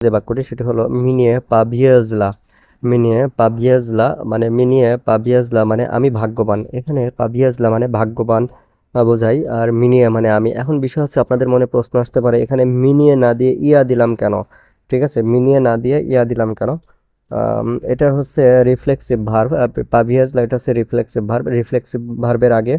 যে বাক্যটি সেটি হলো মিনিয়ে পাভিয়েজলা। মিনিয়ে পাভিয়েজলা মানে আমি ভাগ্যবান। এখানে পাভিয়েজলা মানে ভাগ্যবান বোঝাই, আর মিনিয়ে মানে আমি। এখন বিষয় হচ্ছে আপনাদের মনে প্রশ্ন আসতে পারে এখানে মিনিয়ে না দিয়ে ইয়া দিলাম কেন? ঠিক আছে, মিনিয়ে না দিয়ে ইয়া দিলাম কেন? এটা হচ্ছে রিফ্লেক্সিভ ভার্ব। পাভিয়েজলা এটা হচ্ছে রিফ্লেক্সিভ ভার্ব। রিফ্লেক্সিভ ভার্বের আগে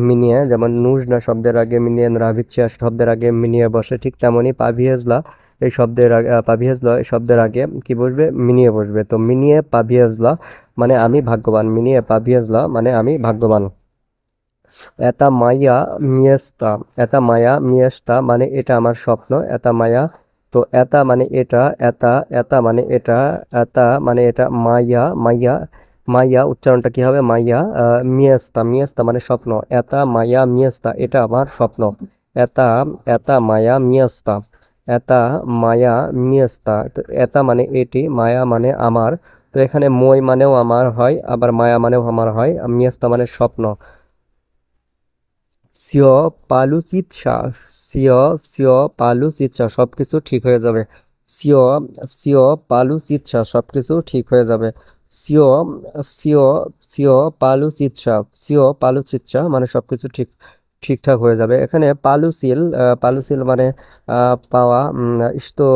মিনিয়ে, যেমন নুজনা শব্দের আগে মিনিয়ে, রাভিচ্ছিয়া শব্দের আগে মিনিয়ে বসে, ঠিক তেমনই পাভিয়েজলা এই শব্দের আগে পাভিয়েজলা এই শব্দের আগে কি বসবে? মিনিয়ে বসবে। তো মিনিয়ে পাভিয়েজলা মানে আমি ভাগ্যবান। মিনিয়ে পাভিয়েজলা মানে আমি ভাগ্যবান। এতা মাইয়া মিয়েস্তা। এতা মায়া মিয়েস্তা মানে এটা আমার স্বপ্ন। এতা মায়া, তো এতা মানে এটা, এতা এতা মানে এটা, এতা মানে এটা, মাইয়া মাইয়া মাইয়া উচ্চারণটা কি হবে? মাইয়া। মিয়েস্তা, মিয়েস্তা মানে স্বপ্ন। এতা মায়া মিয়েস্তা এটা আমার স্বপ্ন। এতা এতা মায়া মিয়েস্তা। এতা মায়া মিয়েস্তা, তো এতা মানে এটি, মায়া মানে আমার। তো এখানে মই মানেও আমার হয়, আবার মায়া মানেও আমার হয়। মিয়েস্তা মানে স্বপ্ন। সিও পালু চিৎসা। সিও সিও পালু চিৎসা সবকিছু ঠিক হয়ে যাবে। সিও সিও পালু চিৎসা সবকিছু ঠিক হয়ে যাবে। সিও সিও সিও পালু চিৎসা। সিও পালু চিৎসা মানে সবকিছু ঠিকঠাক হয়ে যাবে। এখানে পালুসিল, পালুসিল মানে পাওয়া। ইsto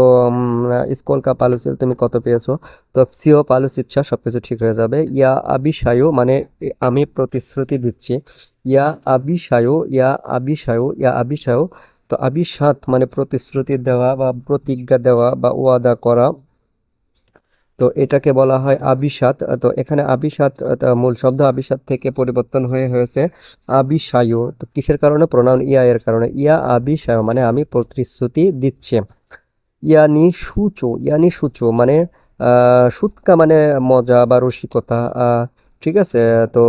স্কোলকা পালুসিল, তুমি কত পেয়েছো? তো সিও পালু চিৎসা সবকিছু ঠিক হয়ে যাবে। ইয়া আবিশায়ু মানে আমি প্রতিশ্রুতি দিচ্ছি। ইয়া আবিশায়ু, ইয়া আবিশায়ু, ইয়া আবিশায়ু, তো আবিশাত মানে প্রতিশ্রুতি দেওয়া বা প্রতিজ্ঞা দেওয়া বা ওয়াদা করা। তো এটাকে বলা হয় আবিশাত। তো এখানে আবিশাত মূল শব্দ আবিশাত থেকে পরিবর্তন হয়ে হয়েছে আবিশায়ু। তো কিসের কারণে? প্রোনাউন ইয়া এর কারণে। ইয়া আবিশায়ু মানে আমি প্রতিশ্রুতি দিচ্ছি। ইয়ানি সূচো, ইয়ানি সূচো মানে সুৎকা মানে মজা বা রসিকতা। ঠিক আছে, তো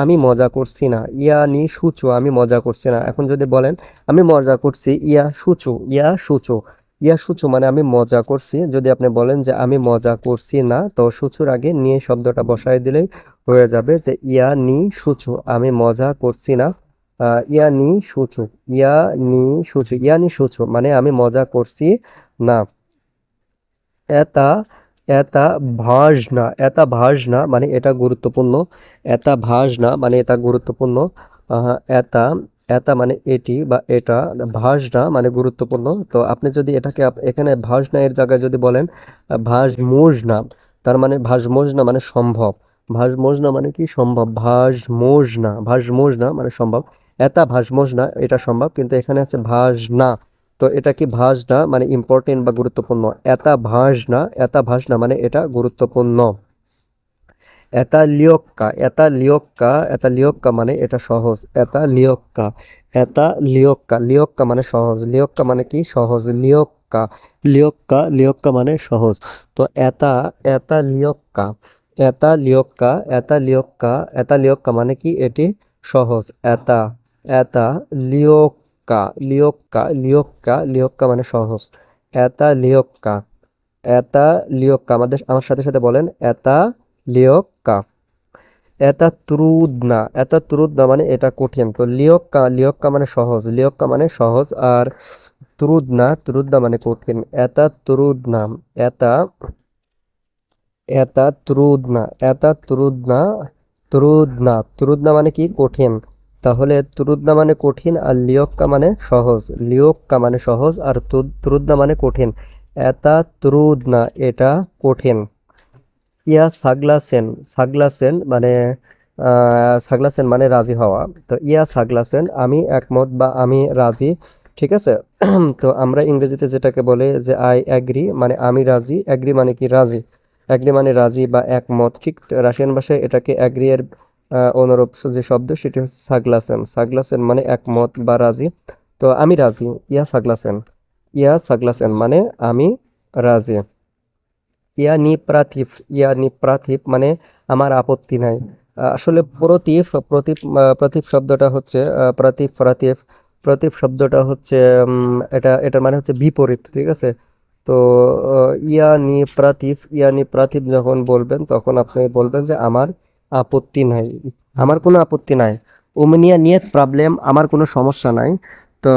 আমি মজা করছি না। ইয়ানি সূচো আমি মজা করছি না। এখন যদি বলেন আমি মজা করছি, ইয়া সূচো, ইয়া সূচো, ইয়া সূচো মানে আমি মজা করছি। যদি আপনি বলেন যে আমি মজা করছি না, তো সূচোর আগে নিয়ে শব্দটা বসায় দিলেই হয়ে যাবে যে ইয়া নি সূচো আমি মজা করছি না। ইয়া নি সূচো, ইয়া নি সূচো, ইয়া নি সূচো মানে আমি মজা করছি না। এটা এটা ভাস না। এটা ভাস না মানে এটা গুরুত্বপূর্ণ। এটা ভাস না মানে এটা গুরুত্বপূর্ণ। এটা এটা মানে এটি বা এটা। ভাস না মানে গুরুত্বপূর্ণ। তো আপনি যদি এটাকে এখানে ভাস না এর জায়গায় যদি বলেন ভাস মোজ না, তার মানে ভাস মোজ না মানে সম্ভব। ভাস মোজ না মানে কি? সম্ভব। ভাস মোজ না, ভাস মোজ না মানে সম্ভব। এটা ভাস মোজ না এটা সম্ভব, কিন্তু এখানে আছে ভাস না। তো এটা কি ভাস না মানে ইম্পর্টেন্ট বা গুরুত্বপূর্ণ। এটা ভাস না, এটা ভাস না মানে এটা গুরুত্বপূর্ণ। এটা লিওক্কা, এটা লিওক্কা, এটা লিওক্কা মানে এটা সহজ। এটা লিওক্কা, এটা লিওক্কা, লিওক্কা মানে সহজ। লিওক্কা মানে কি? সহজ। লিওক্কা, লিওক্কা, লিওক্কা মানে সহজ। তো এটা এটা লিওক্কা, এটা লিওক্কা, এটা লিওক্কা, এটা লিওক্কা মানে কি? এটি সহজ। এটা এটা লিওক্কা, লিওক্কা, লিওক্কা, লিওক্কা মানে সহজ। এটা লিওক্কা, এটা লিওক্কা, আমার সাথে সাথে বলেন এটা লিওক্কা। এটা ত্রুদনা, এটা ত্রুদনা মানে এটা কঠিন। তো লিওক্কা, লিওক্কা মানে সহজ, লিওক্কা মানে সহজ। আর ত্রুদনা, ত্রুদনা মানে কঠিন। এটা ত্রুদনা, এটা এটা ত্রুদনা, এটা ত্রুদনা, ত্রুদনা, ত্রুদনা মানে কি? কঠিন। তাহলে ত্রুদনা মানে কঠিন, আর লিওক্কা মানে সহজ। লিওক্কা মানে সহজ, আর ত্রুদনা মানে কঠিন। এটা ত্রুদনা এটা কঠিন। ইয়া সাগলাসেন, সাগলাসেন মানে সাগলাসেন মানে রাজি হওয়া। তো ইয়া সাগলাসেন আমি একমত বা আমি রাজি। ঠিক আছে, তো আমরা ইংরেজিতে যেটাকে বলে যে আই অ্যাগ্রি মানে আমি রাজি। অ্যাগ্রি মানে কি? রাজি। অ্যাগ্রি মানে রাজি বা একমত। ঠিক রাশিয়ান ভাষায় এটাকে অ্যাগ্রি এর অনুরূপ যে শব্দ সেটি হচ্ছে সাগলাসেন। সাগলাসেন মানে একমত বা রাজি। তো আমি রাজি, ইয়া সাগলাসেন, ইয়া সাগলাসেন মানে আমি রাজি। ইয়া নিপ্রাথিপ, ইয়া নিপ্রাথিপ মানে আমার আপত্তি নাই। আসলে প্রতীপ, প্রতীপ শব্দটা হচ্ছে প্রতীপ, প্রতীপ, প্রতীপ শব্দটা হচ্ছে এটার মানে হচ্ছে বিপরীত। ঠিক আছে, তো ইয়া নিপ্রাথিপ, ইয়া নিপ্রাথিপ যখন বলবেন তখন আপনি বলবেন যে আমার আপত্তি নাই, আমার কোনো আপত্তি নাই। উমনিয়া নিয়ত প্রবলেম আমার কোনো সমস্যা নাই। তো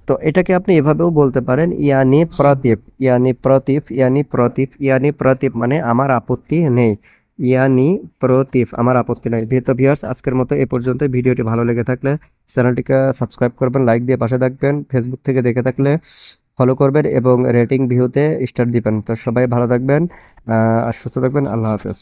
তো এটাকে আপনি এভাবেও বলতে পারেন ইয়ানি প্রতীপ, ইয়ানি প্রতীপ, ইয়ানি প্রতীপ, ইয়ানি প্রতীপ মানে আমার আপত্তি নেই। ইয়ানি প্রতীপ আমার আপত্তি নেই। তো ভিউয়ার্স, আজকের মতো এ পর্যন্ত। ভিডিওটি ভালো লেগে থাকলে চ্যানেলটিকে সাবস্ক্রাইব করবেন, লাইক দিয়ে পাশে থাকবেন। ফেসবুক থেকে দেখে থাকলে ফলো করবেন এবং রেটিং ভিউতে স্টার দিবেন। তো সবাই ভালো থাকবেন আর সুস্থ থাকবেন। আল্লাহ হাফেজ।